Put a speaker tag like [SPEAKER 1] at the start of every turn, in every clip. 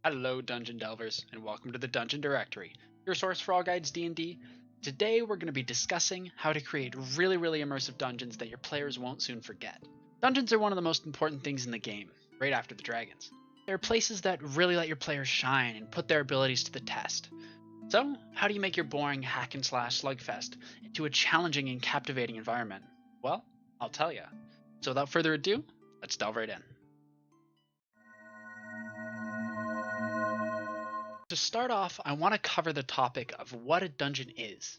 [SPEAKER 1] Hello Dungeon Delvers, and welcome to the Dungeon Directory, your source for all guides D&D. Today we're going to be discussing how to create really immersive dungeons that your players won't soon forget. Dungeons are one of the most important things in the game, right after the dragons. They're places that really let your players shine and put their abilities to the test. So, how do you make your boring hack and slash slugfest into a challenging and captivating environment? Well, I'll tell you. So without further ado, let's delve right in. To start off, I want to cover the topic of what a dungeon is.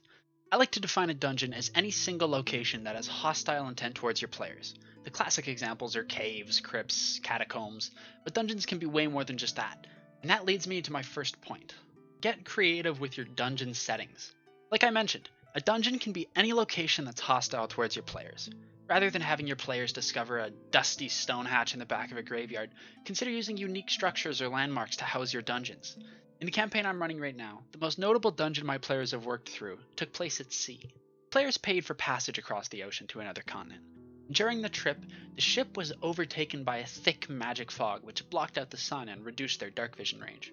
[SPEAKER 1] I like to define a dungeon as any single location that has hostile intent towards your players. The classic examples are caves, crypts, catacombs, but dungeons can be way more than just that. And that leads me to my first point. Get creative with your dungeon settings. Like I mentioned, a dungeon can be any location that's hostile towards your players. Rather than having your players discover a dusty stone hatch in the back of a graveyard, consider using unique structures or landmarks to house your dungeons. In the campaign I'm running right now, the most notable dungeon my players have worked through took place at sea. Players paid for passage across the ocean to another continent. During the trip, the ship was overtaken by a thick magic fog which blocked out the sun and reduced their dark vision range.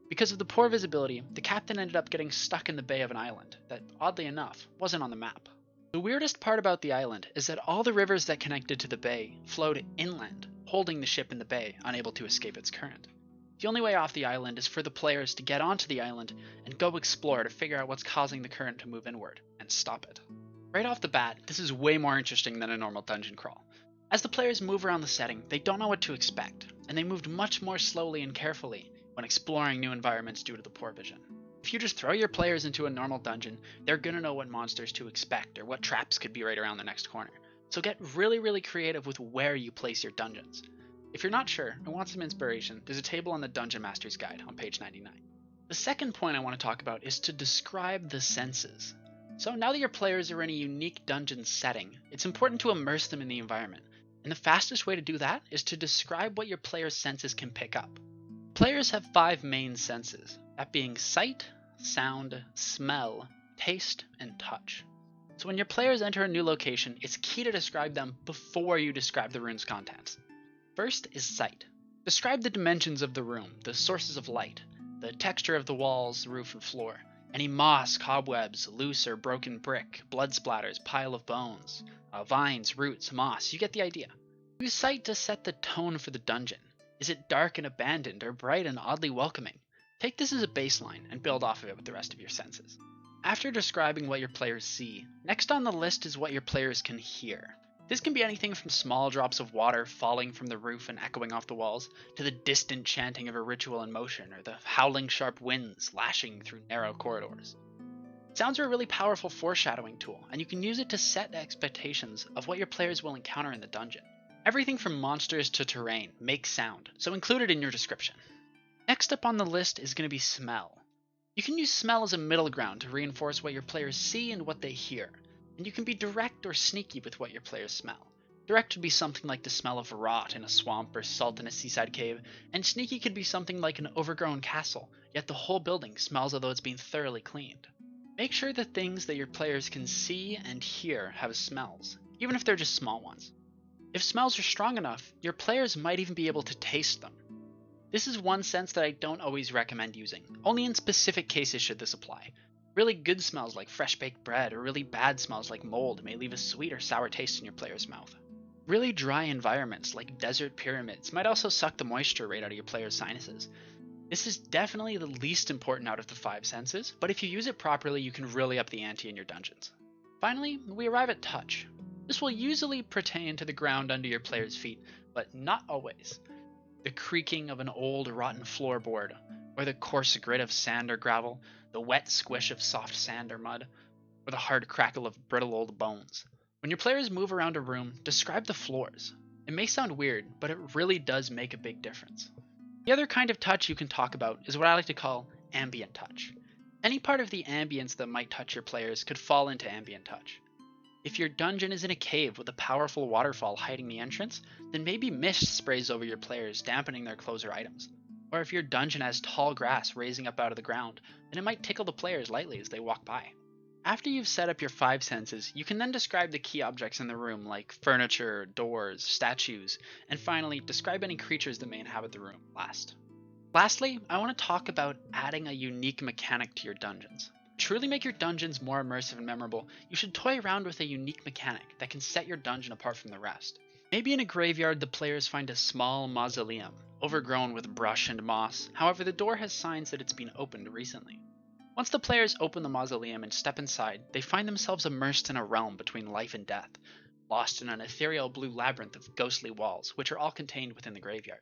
[SPEAKER 1] Because of the poor visibility, the captain ended up getting stuck in the bay of an island that, oddly enough, wasn't on the map. The weirdest part about the island is that all the rivers that connected to the bay flowed inland, holding the ship in the bay, unable to escape its current. The only way off the island is for the players to get onto the island and go explore to figure out what's causing the current to move inward, and stop it. Right off the bat, this is way more interesting than a normal dungeon crawl. As the players move around the setting, they don't know what to expect, and they moved much more slowly and carefully when exploring new environments due to the poor vision. If you just throw your players into a normal dungeon, they're gonna know what monsters to expect or what traps could be right around the next corner. So get really creative with where you place your dungeons. If you're not sure and want some inspiration, there's a table on the Dungeon Master's Guide on page 99. The second point I want to talk about is to describe the senses. So now that your players are in a unique dungeon setting, it's important to immerse them in the environment, and the fastest way to do that is to describe what your players' senses can pick up. Players have 5 main senses, that being sight, sound, smell, taste, and touch. So when your players enter a new location, it's key to describe them before you describe the room's contents. First is sight. Describe the dimensions of the room, the sources of light, the texture of the walls, roof, and floor, any moss, cobwebs, loose or broken brick, blood splatters, pile of bones, vines, roots, moss, you get the idea. Use sight to set the tone for the dungeon. Is it dark and abandoned, or bright and oddly welcoming? Take this as a baseline and build off of it with the rest of your senses. After describing what your players see, next on the list is what your players can hear. This can be anything from small drops of water falling from the roof and echoing off the walls, to the distant chanting of a ritual in motion, or the howling sharp winds lashing through narrow corridors. Sounds are a really powerful foreshadowing tool, and you can use it to set expectations of what your players will encounter in the dungeon. Everything from monsters to terrain makes sound, so include it in your description. Next up on the list is going to be smell. You can use smell as a middle ground to reinforce what your players see and what they hear. And you can be direct or sneaky with what your players smell. Direct would be something like the smell of rot in a swamp or salt in a seaside cave, and sneaky could be something like an overgrown castle, yet the whole building smells as though it's been thoroughly cleaned. Make sure the things that your players can see and hear have smells, even if they're just small ones. If smells are strong enough, your players might even be able to taste them. This is one sense that I don't always recommend using. Only in specific cases should this apply. Really good smells like fresh baked bread or really bad smells like mold may leave a sweet or sour taste in your player's mouth. Really dry environments like desert pyramids might also suck the moisture right out of your player's sinuses. This is definitely the least important out of the 5 senses, but if you use it properly you can really up the ante in your dungeons. Finally, we arrive at touch. This will usually pertain to the ground under your player's feet, but not always. The creaking of an old rotten floorboard, or the coarse grit of sand or gravel, the wet squish of soft sand or mud, or the hard crackle of brittle old bones. When your players move around a room, describe the floors. It may sound weird, but it really does make a big difference. The other kind of touch you can talk about is what I like to call ambient touch. Any part of the ambience that might touch your players could fall into ambient touch. If your dungeon is in a cave with a powerful waterfall hiding the entrance, then maybe mist sprays over your players, dampening their clothes or items. Or if your dungeon has tall grass raising up out of the ground, then it might tickle the players lightly as they walk by. After you've set up your 5 senses, you can then describe the key objects in the room like furniture, doors, statues, and finally describe any creatures that may inhabit the room last. Lastly, I want to talk about adding a unique mechanic to your dungeons. To truly make your dungeons more immersive and memorable, you should toy around with a unique mechanic that can set your dungeon apart from the rest. Maybe in a graveyard the players find a small mausoleum, overgrown with brush and moss, however the door has signs that it's been opened recently. Once the players open the mausoleum and step inside, they find themselves immersed in a realm between life and death, lost in an ethereal blue labyrinth of ghostly walls, which are all contained within the graveyard.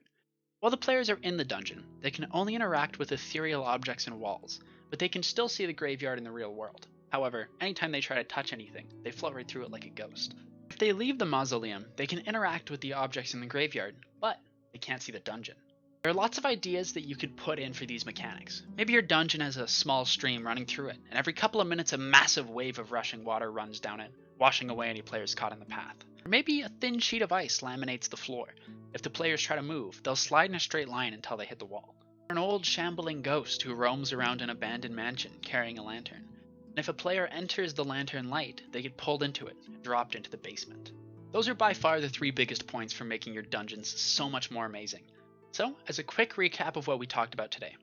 [SPEAKER 1] While the players are in the dungeon, they can only interact with ethereal objects and walls, but they can still see the graveyard in the real world. However, anytime they try to touch anything, they float right through it like a ghost. If they leave the mausoleum, they can interact with the objects in the graveyard, but they can't see the dungeon. There are lots of ideas that you could put in for these mechanics. Maybe your dungeon has a small stream running through it, and every couple of minutes a massive wave of rushing water runs down it, washing away any players caught in the path. Or maybe a thin sheet of ice laminates the floor. If the players try to move, they'll slide in a straight line until they hit the wall. Or an old shambling ghost who roams around an abandoned mansion carrying a lantern. And if a player enters the lantern light, they get pulled into it and dropped into the basement. Those are by far the 3 biggest points for making your dungeons so much more amazing. So, as a quick recap of what we talked about today.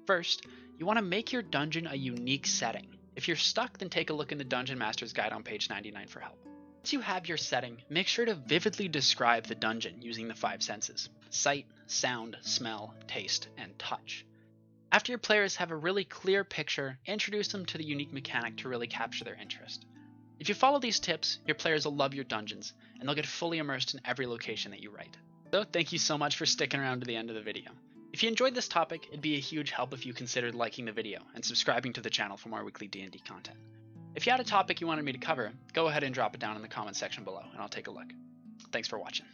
[SPEAKER 1] First, you want to make your dungeon a unique setting. If you're stuck, then take a look in the Dungeon Master's Guide on page 99 for help. Once you have your setting, make sure to vividly describe the dungeon using the 5 senses: sight, sound, smell, taste, and touch. After your players have a really clear picture, introduce them to the unique mechanic to really capture their interest. If you follow these tips, your players will love your dungeons, and they'll get fully immersed in every location that you write. So thank you so much for sticking around to the end of the video. If you enjoyed this topic, it'd be a huge help if you considered liking the video and subscribing to the channel for more weekly D&D content. If you had a topic you wanted me to cover, go ahead and drop it down in the comments section below, and I'll take a look. Thanks for watching.